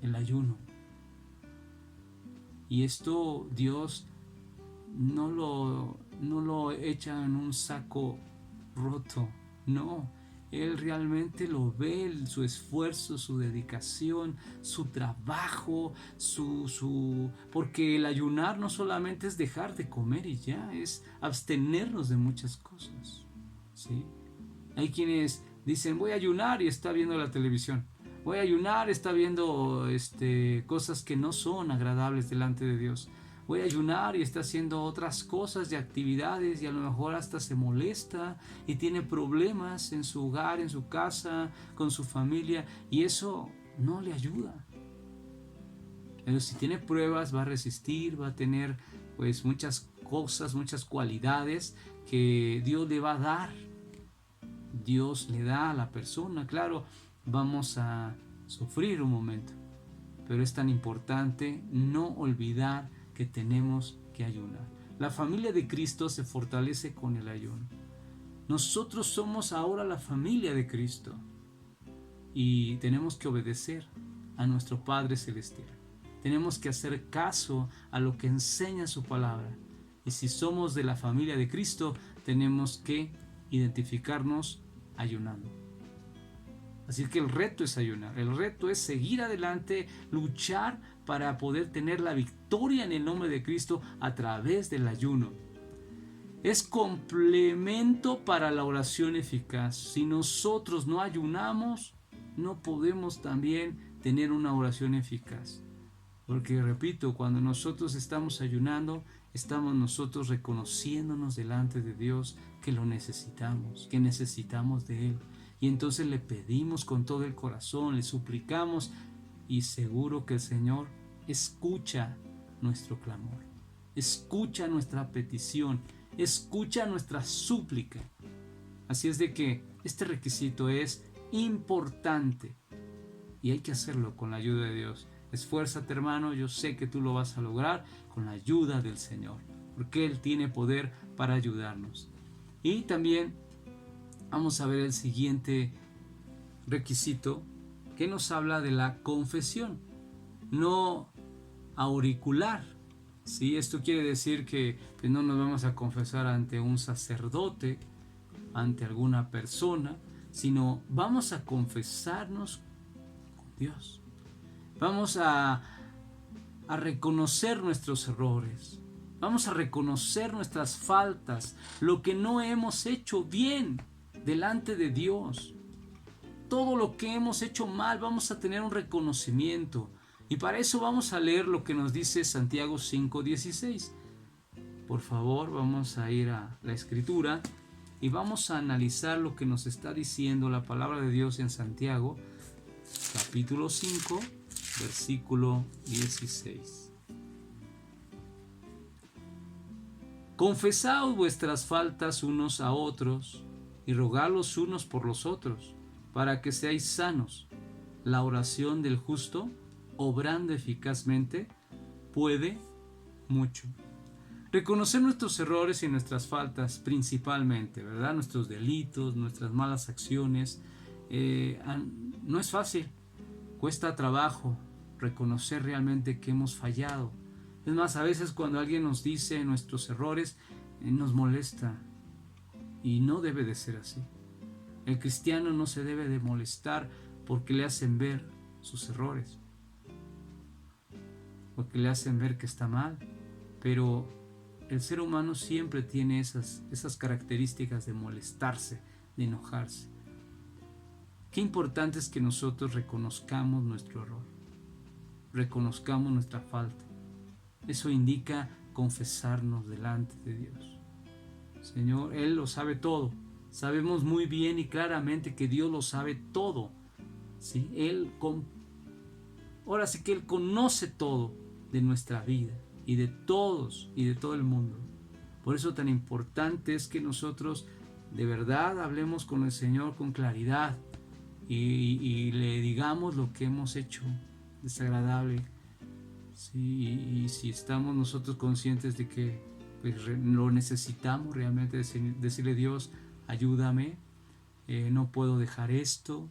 el ayuno. Y esto Dios no lo echa en un saco roto, no. Él realmente lo ve, su esfuerzo, su dedicación, su trabajo, porque el ayunar no solamente es dejar de comer y ya, es abstenernos de muchas cosas, ¿sí? Hay quienes dicen, voy a ayunar y está viendo la televisión. Voy a ayunar, está viendo cosas que no son agradables delante de Dios. Voy a ayunar y está haciendo otras cosas y actividades y a lo mejor hasta se molesta y tiene problemas en su hogar, en su casa, con su familia, y eso no le ayuda. Pero si tiene pruebas va a resistir, va a tener pues muchas cosas, muchas cualidades que Dios le va a dar. Dios le da a la persona, claro, vamos a sufrir un momento, pero es tan importante no olvidar que tenemos que ayunar. La familia de Cristo se fortalece con el ayuno. Nosotros somos ahora la familia de Cristo y tenemos que obedecer a nuestro Padre Celestial. Tenemos que hacer caso a lo que enseña su palabra. Y si somos de la familia de Cristo, tenemos que identificarnos ayunando. Así que el reto es ayunar, el reto es seguir adelante, luchar para poder tener la victoria en el nombre de Cristo a través del ayuno. Es complemento para la oración eficaz. Si nosotros no ayunamos, no podemos también tener una oración eficaz. Porque repito, cuando nosotros estamos ayunando, estamos nosotros reconociéndonos delante de Dios que lo necesitamos, que necesitamos de Él. Y entonces le pedimos con todo el corazón, le suplicamos y seguro que el Señor escucha nuestro clamor, escucha nuestra petición, escucha nuestra súplica. Así es de que este requisito es importante y hay que hacerlo con la ayuda de Dios. Esfuérzate, hermano, yo sé que tú lo vas a lograr con la ayuda del Señor, porque Él tiene poder para ayudarnos. Y también vamos a ver el siguiente requisito que nos habla de la confesión, no auricular. ¿Sí? Esto quiere decir que pues, no nos vamos a confesar ante un sacerdote, ante alguna persona, sino vamos a confesarnos con Dios. Vamos a reconocer nuestros errores. Vamos a reconocer nuestras faltas, lo que no hemos hecho bien delante de Dios. Todo lo que hemos hecho mal, vamos a tener un reconocimiento. Y para eso vamos a leer lo que nos dice Santiago 5:16. Por favor, vamos a ir a la Escritura y vamos a analizar lo que nos está diciendo la palabra de Dios en Santiago, capítulo 5, versículo 16. Confesaos vuestras faltas unos a otros y rogad los unos por los otros, para que seáis sanos. La oración del justo, obrando eficazmente, puede mucho. Reconocer nuestros errores y nuestras faltas principalmente, ¿verdad? Nuestros delitos, nuestras malas acciones, no es fácil. Cuesta trabajo reconocer realmente que hemos fallado. Es más, a veces cuando alguien nos dice nuestros errores, nos molesta. Y no debe de ser así. El cristiano no se debe de molestar porque le hacen ver sus errores, porque le hacen ver que está mal. Pero el ser humano siempre tiene esas características de molestarse, de enojarse. Qué importante es que nosotros reconozcamos nuestro error, reconozcamos nuestra falta. Eso indica confesarnos delante de Dios. Señor, Él lo sabe todo. Sabemos muy bien y claramente que Dios lo sabe todo. ¿Sí? Ahora sí que Él conoce todo de nuestra vida y de todos y de todo el mundo. Por eso tan importante es que nosotros de verdad hablemos con el Señor con claridad y le digamos lo que hemos hecho desagradable. Sí, y si estamos nosotros conscientes de que pues, lo necesitamos realmente, decirle: Dios, ayúdame, no puedo dejar esto,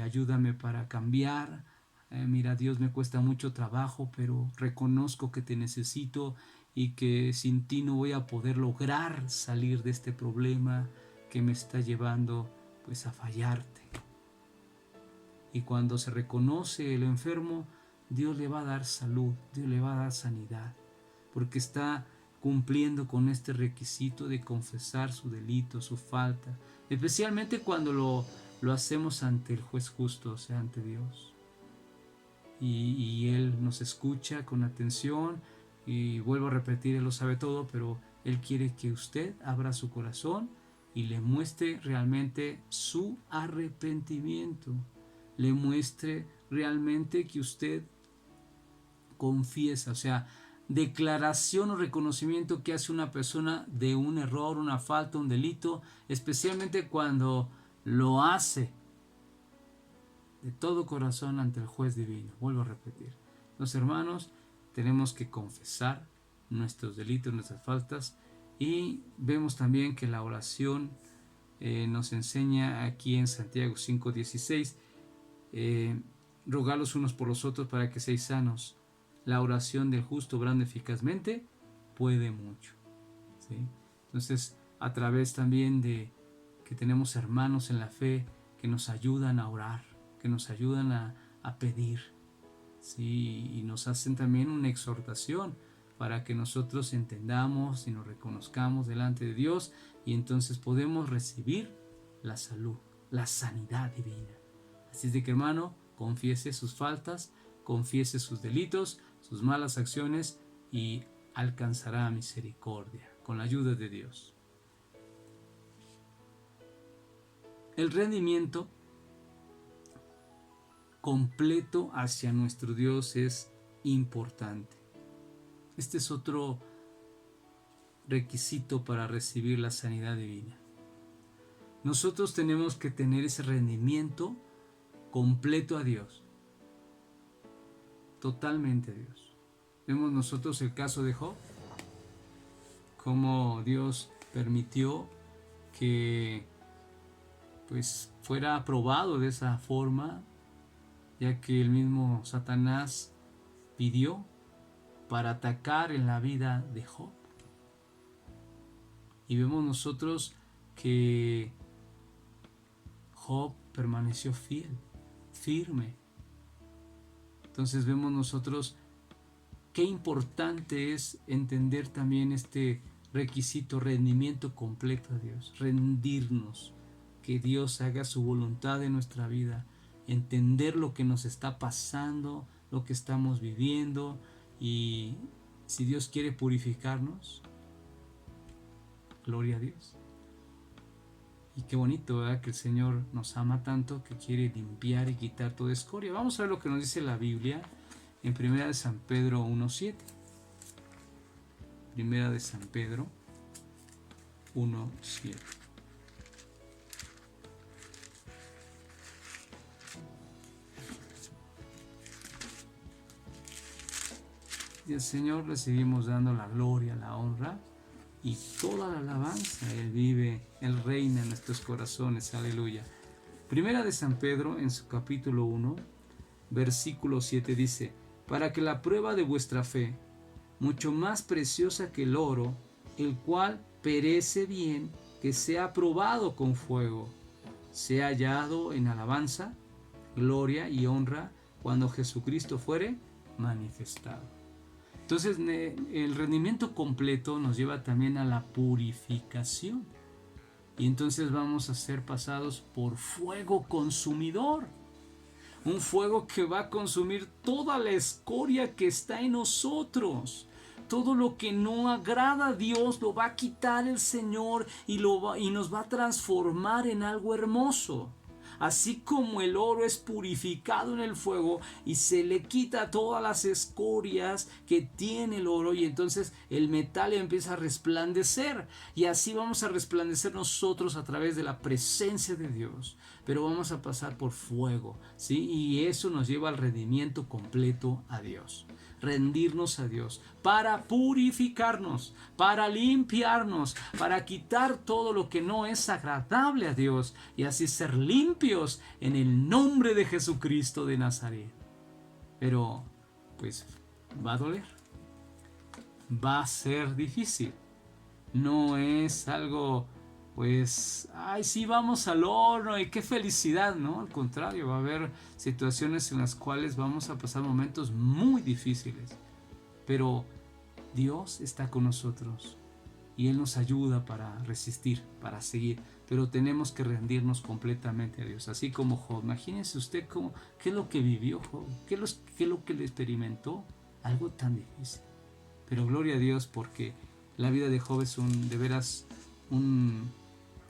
ayúdame para cambiar. Mira, Dios, me cuesta mucho trabajo, pero reconozco que te necesito y que sin ti no voy a poder lograr salir de este problema que me está llevando pues a fallarte. Y cuando se reconoce el enfermo, Dios le va a dar salud, Dios le va a dar sanidad, porque está cumpliendo con este requisito de confesar su delito, su falta, especialmente cuando lo hacemos ante el juez justo, o sea, ante Dios. Y Él nos escucha con atención, y vuelvo a repetir, Él lo sabe todo, pero Él quiere que usted abra su corazón y le muestre realmente su arrepentimiento, le muestre realmente que usted confiesa, o sea, declaración o reconocimiento que hace una persona de un error, una falta, un delito, especialmente cuando lo hace de todo corazón ante el juez divino. Vuelvo a repetir, los hermanos, tenemos que confesar nuestros delitos, nuestras faltas, y vemos también que la oración nos enseña aquí en Santiago 5:16, rogad los unos por los otros para que seáis sanos. La oración del justo obrando eficazmente puede mucho. ¿Sí? Entonces, a través también de que tenemos hermanos en la fe que nos ayudan a orar, que nos ayudan a pedir, ¿sí? Y nos hacen también una exhortación para que nosotros entendamos y nos reconozcamos delante de Dios, y entonces podemos recibir la salud, la sanidad divina. Así es de que, hermano, confiese sus faltas, confiese sus delitos, sus malas acciones, y alcanzará misericordia con la ayuda de Dios. El rendimiento completo hacia nuestro Dios es importante. Este es otro requisito para recibir la sanidad divina. Nosotros tenemos que tener ese rendimiento completo a Dios, totalmente a Dios. Vemos nosotros el caso de Job, cómo Dios permitió que pues fuera probado de esa forma, ya que el mismo Satanás pidió para atacar en la vida de Job. Y vemos nosotros que Job permaneció fiel, firme. Entonces vemos nosotros qué importante es entender también este requisito, rendimiento completo a Dios, rendirnos, que Dios haga su voluntad en nuestra vida, entender lo que nos está pasando, lo que estamos viviendo, y si Dios quiere purificarnos, gloria a Dios. Y qué bonito, ¿verdad? Que el Señor nos ama tanto que quiere limpiar y quitar toda escoria. Vamos a ver lo que nos dice la Biblia en 1 de San Pedro 1.7. 1 de San Pedro 1.7. Y al Señor le seguimos dando la gloria, la honra y toda la alabanza. Él vive, Él reina en nuestros corazones. Aleluya. 1 de San Pedro, en su capítulo 1, versículo 7 dice: para que la prueba de vuestra fe, mucho más preciosa que el oro, el cual perece bien, que sea probado con fuego, sea hallado en alabanza, gloria y honra cuando Jesucristo fuere manifestado. Entonces, el rendimiento completo nos lleva también a la purificación. Y entonces vamos a ser pasados por fuego consumidor. Un fuego que va a consumir toda la escoria que está en nosotros. Todo lo que no agrada a Dios lo va a quitar el Señor y nos va a transformar en algo hermoso. Así como el oro es purificado en el fuego y se le quita todas las escorias que tiene el oro, y entonces el metal empieza a resplandecer, y así vamos a resplandecer nosotros a través de la presencia de Dios, pero vamos a pasar por fuego, ¿sí? Y eso nos lleva al rendimiento completo a Dios. Rendirnos a Dios para purificarnos, para limpiarnos, para quitar todo lo que no es agradable a Dios y así ser limpios en el nombre de Jesucristo de Nazaret. Pero pues va a doler, va a ser difícil, no es algo pues, ay, sí, vamos al horno y qué felicidad, ¿no? Al contrario, va a haber situaciones en las cuales vamos a pasar momentos muy difíciles, pero Dios está con nosotros y Él nos ayuda para resistir, para seguir, pero tenemos que rendirnos completamente a Dios, así como Job. Imagínense usted qué es lo que vivió Job, qué es lo que le experimentó, algo tan difícil, pero gloria a Dios, porque la vida de Job es de veras un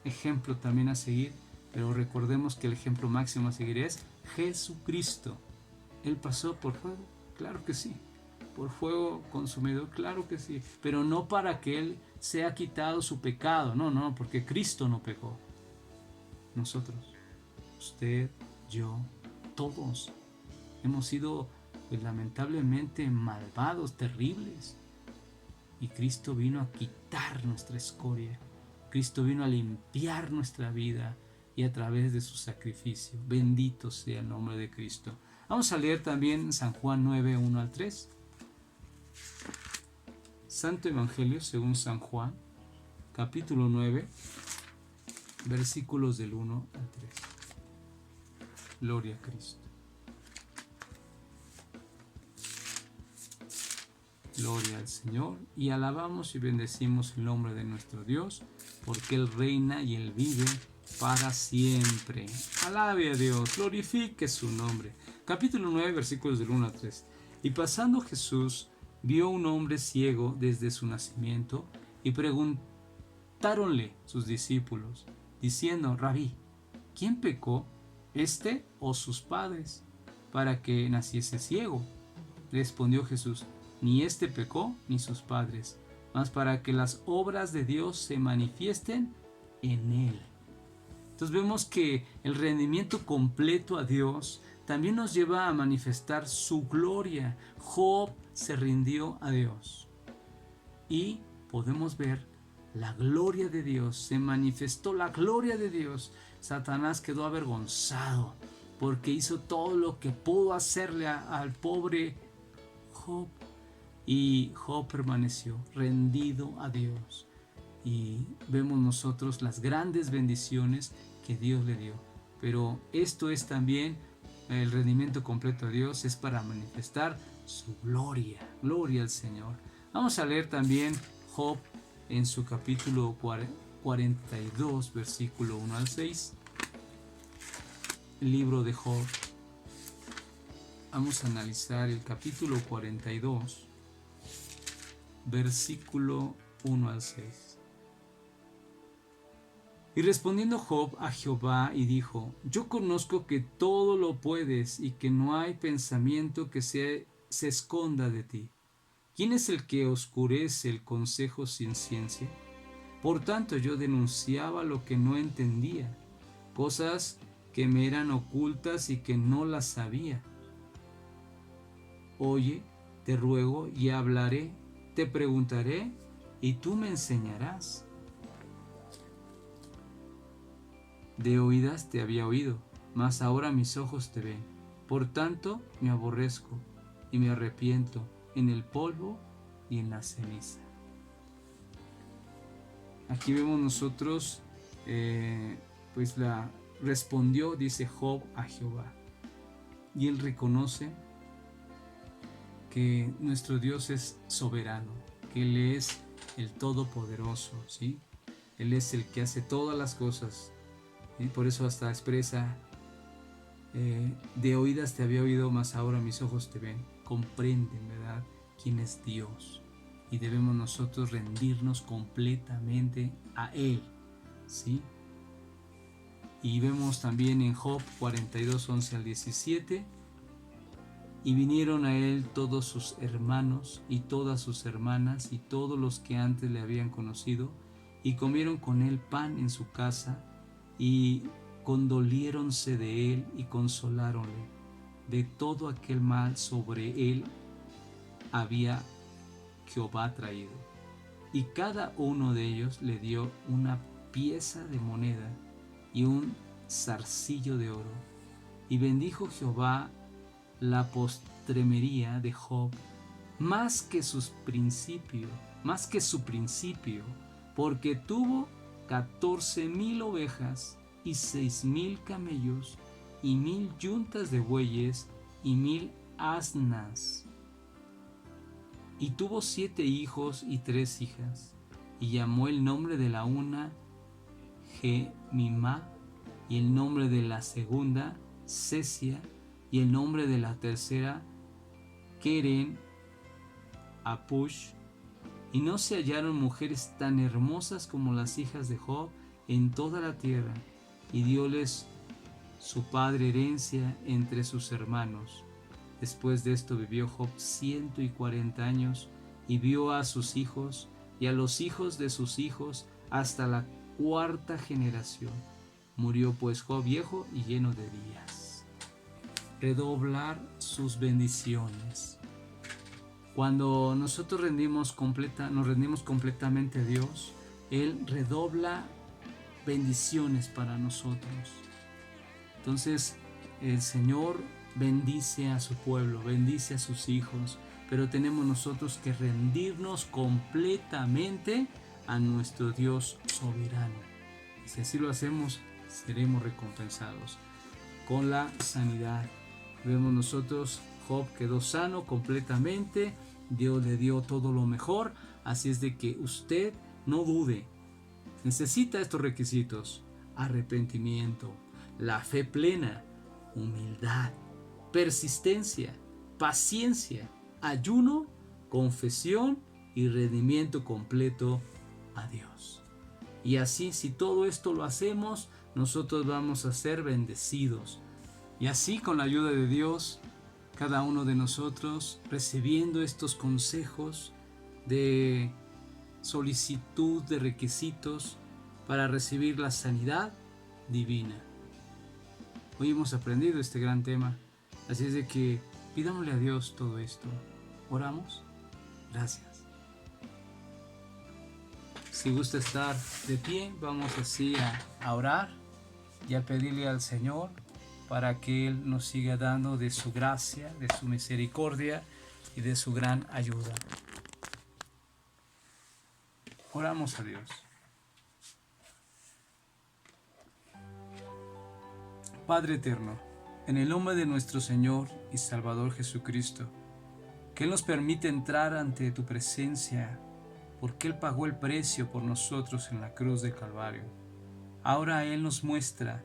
ejemplo también a seguir, pero recordemos que el ejemplo máximo a seguir es Jesucristo. Él pasó por fuego, claro que sí, por fuego consumidor, claro que sí, pero no para que Él sea quitado su pecado, no, porque Cristo no pecó. Nosotros, usted, yo, todos hemos sido pues, lamentablemente malvados, terribles, y Cristo vino a quitar nuestra escoria. Cristo vino a limpiar nuestra vida y a través de su sacrificio. Bendito sea el nombre de Cristo. Vamos a leer también San Juan 9, 1 al 3. Santo Evangelio según San Juan, capítulo 9, versículos del 1 al 3. Gloria a Cristo. Gloria al Señor, y alabamos y bendecimos el nombre de nuestro Dios, porque Él reina y Él vive para siempre. Alabe a Dios, glorifique su nombre. Capítulo 9, versículos del 1 al 3. Y pasando Jesús, vio un hombre ciego desde su nacimiento, y preguntáronle sus discípulos, diciendo: Rabí, ¿quién pecó, este o sus padres, para que naciese ciego? Respondió Jesús: ni este pecó, ni sus padres, mas para que las obras de Dios se manifiesten en él. Entonces vemos que el rendimiento completo a Dios también nos lleva a manifestar su gloria. Job se rindió a Dios y podemos ver la gloria de Dios, se manifestó la gloria de Dios. Satanás quedó avergonzado porque hizo todo lo que pudo hacerle al pobre Job. Y Job permaneció rendido a Dios. Y vemos nosotros las grandes bendiciones que Dios le dio. Pero esto es también el rendimiento completo a Dios, es para manifestar su gloria. Gloria al Señor. Vamos a leer también Job en su capítulo 42, versículo 1 al 6. El libro de Job. Vamos a analizar el capítulo 42. Versículo 1 al 6. Y respondiendo Job a Jehová y dijo: Yo conozco que todo lo puedes y que no hay pensamiento que se esconda de ti. ¿Quién es el que oscurece el consejo sin ciencia? Por tanto yo denunciaba lo que no entendía, cosas que me eran ocultas y que no las sabía. Oye, te ruego y hablaré, te preguntaré y tú me enseñarás. De oídas te había oído, mas ahora mis ojos te ven. Por tanto me aborrezco y me arrepiento en el polvo y en la ceniza. Aquí vemos nosotros, respondió, dice Job, a Jehová. Y él reconoce que nuestro Dios es soberano, que Él es el Todopoderoso, ¿sí? Él es el que hace todas las cosas. Y por eso hasta expresa, de oídas te había oído, mas ahora mis ojos te ven. Comprenden, ¿verdad?, quién es Dios. Y debemos nosotros rendirnos completamente a Él, ¿sí? Y vemos también en Job 42, 11 al 17, y vinieron a él todos sus hermanos y todas sus hermanas y todos los que antes le habían conocido, y comieron con él pan en su casa, y condoliéronse de él y consoláronle de todo aquel mal sobre él había Jehová traído. Y cada uno de ellos le dio una pieza de moneda y un zarcillo de oro. Y bendijo Jehová la postremería de Job más que su principio, porque tuvo 14,000 ovejas y 6,000 camellos y 1,000 yuntas de bueyes y 1,000 asnas. Y tuvo 7 hijos y 3 hijas, y llamó el nombre de la una Jemimá, y el nombre de la segunda Sesia, y el nombre de la tercera Keren Apush. Y no se hallaron mujeres tan hermosas como las hijas de Job en toda la tierra, y dióles su padre herencia entre sus hermanos. Después de esto vivió Job 140 años, y vio a sus hijos y a los hijos de sus hijos hasta la 4ª generación. Murió pues Job viejo y lleno de días. Redoblar sus bendiciones. Cuando nosotros nos rendimos completamente a Dios, Él redobla bendiciones para nosotros. Entonces, el Señor bendice a su pueblo, bendice a sus hijos, pero tenemos nosotros que rendirnos completamente a nuestro Dios soberano. Y si así lo hacemos, seremos recompensados con la sanidad. Vemos nosotros, Job quedó sano completamente, Dios le dio todo lo mejor, así es de que usted no dude. Necesita estos requisitos: arrepentimiento, la fe plena, humildad, persistencia, paciencia, ayuno, confesión y rendimiento completo a Dios. Y así, si todo esto lo hacemos, nosotros vamos a ser bendecidos. Y así, con la ayuda de Dios, cada uno de nosotros recibiendo estos consejos de solicitud de requisitos para recibir la sanidad divina. Hoy hemos aprendido este gran tema, así es de que pidámosle a Dios todo esto. ¿Oramos? Gracias. Si gusta estar de pie, vamos así a orar y a pedirle al Señor para que Él nos siga dando de su gracia, de su misericordia y de su gran ayuda. Oramos a Dios. Padre eterno, en el nombre de nuestro Señor y Salvador Jesucristo, que Él nos permite entrar ante tu presencia, porque Él pagó el precio por nosotros en la cruz de Calvario. Ahora Él nos muestra,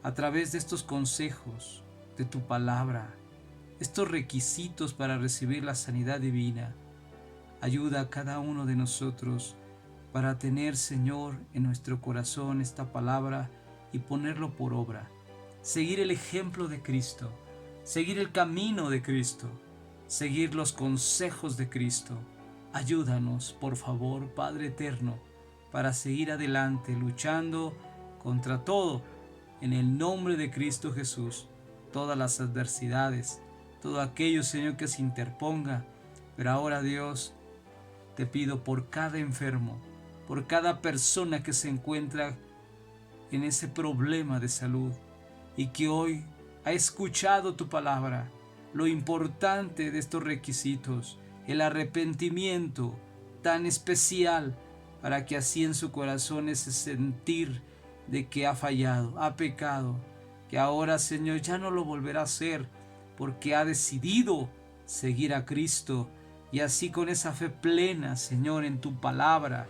a través de estos consejos, de tu palabra, estos requisitos para recibir la sanidad divina. Ayuda a cada uno de nosotros para tener, Señor, en nuestro corazón esta palabra y ponerlo por obra. Seguir el ejemplo de Cristo, seguir el camino de Cristo, seguir los consejos de Cristo. Ayúdanos, por favor, Padre eterno, para seguir adelante luchando contra todo, en el nombre de Cristo Jesús, todas las adversidades, todo aquello, Señor, que se interponga. Pero ahora, Dios, te pido por cada enfermo, por cada persona que se encuentra en ese problema de salud y que hoy ha escuchado tu palabra, lo importante de estos requisitos, el arrepentimiento tan especial, para que así en su corazón ese sentir de que ha fallado, ha pecado, que ahora, Señor, ya no lo volverá a hacer porque ha decidido seguir a Cristo, y así con esa fe plena, Señor, en tu palabra,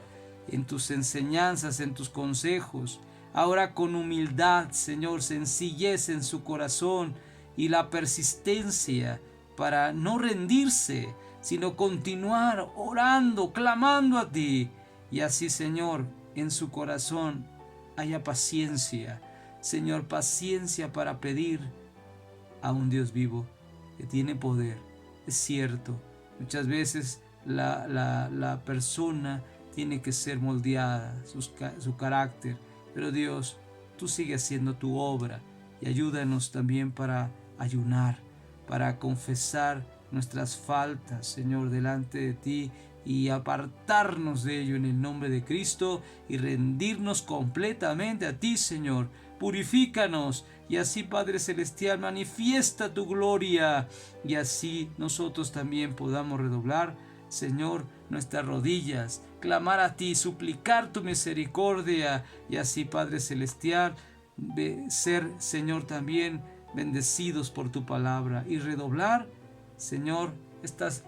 en tus enseñanzas, en tus consejos, ahora con humildad, Señor, sencillez en su corazón y la persistencia para no rendirse, sino continuar orando, clamando a ti, y así, Señor, en su corazón haya paciencia, Señor, paciencia para pedir a un Dios vivo que tiene poder. Es cierto, muchas veces la persona tiene que ser moldeada, su carácter, pero Dios, tú sigues haciendo tu obra y ayúdanos también para ayunar, para confesar nuestras faltas, Señor, delante de ti y apartarnos de ello en el nombre de Cristo y rendirnos completamente a ti, Señor. Purifícanos y así, Padre Celestial, manifiesta tu gloria y así nosotros también podamos redoblar, Señor, nuestras rodillas, clamar a ti, suplicar tu misericordia y así, Padre Celestial, ser, Señor, también bendecidos por tu palabra y redoblar, Señor, estas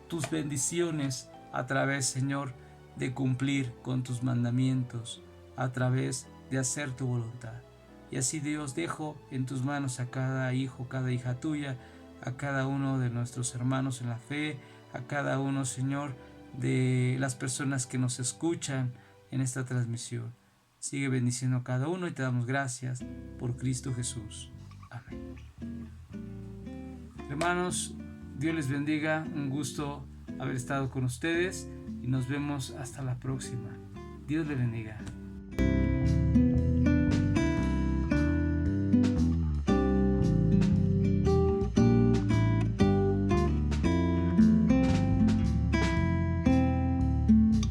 tus bendiciones a través, Señor, de cumplir con tus mandamientos, a través de hacer tu voluntad. Y así, Dios, dejo en tus manos a cada hijo, cada hija tuya, a cada uno de nuestros hermanos en la fe, a cada uno, Señor, de las personas que nos escuchan en esta transmisión. Sigue bendiciendo a cada uno y te damos gracias por Cristo Jesús. Amén. Hermanos, Dios les bendiga, un gusto haber estado con ustedes y nos vemos hasta la próxima. Dios les bendiga.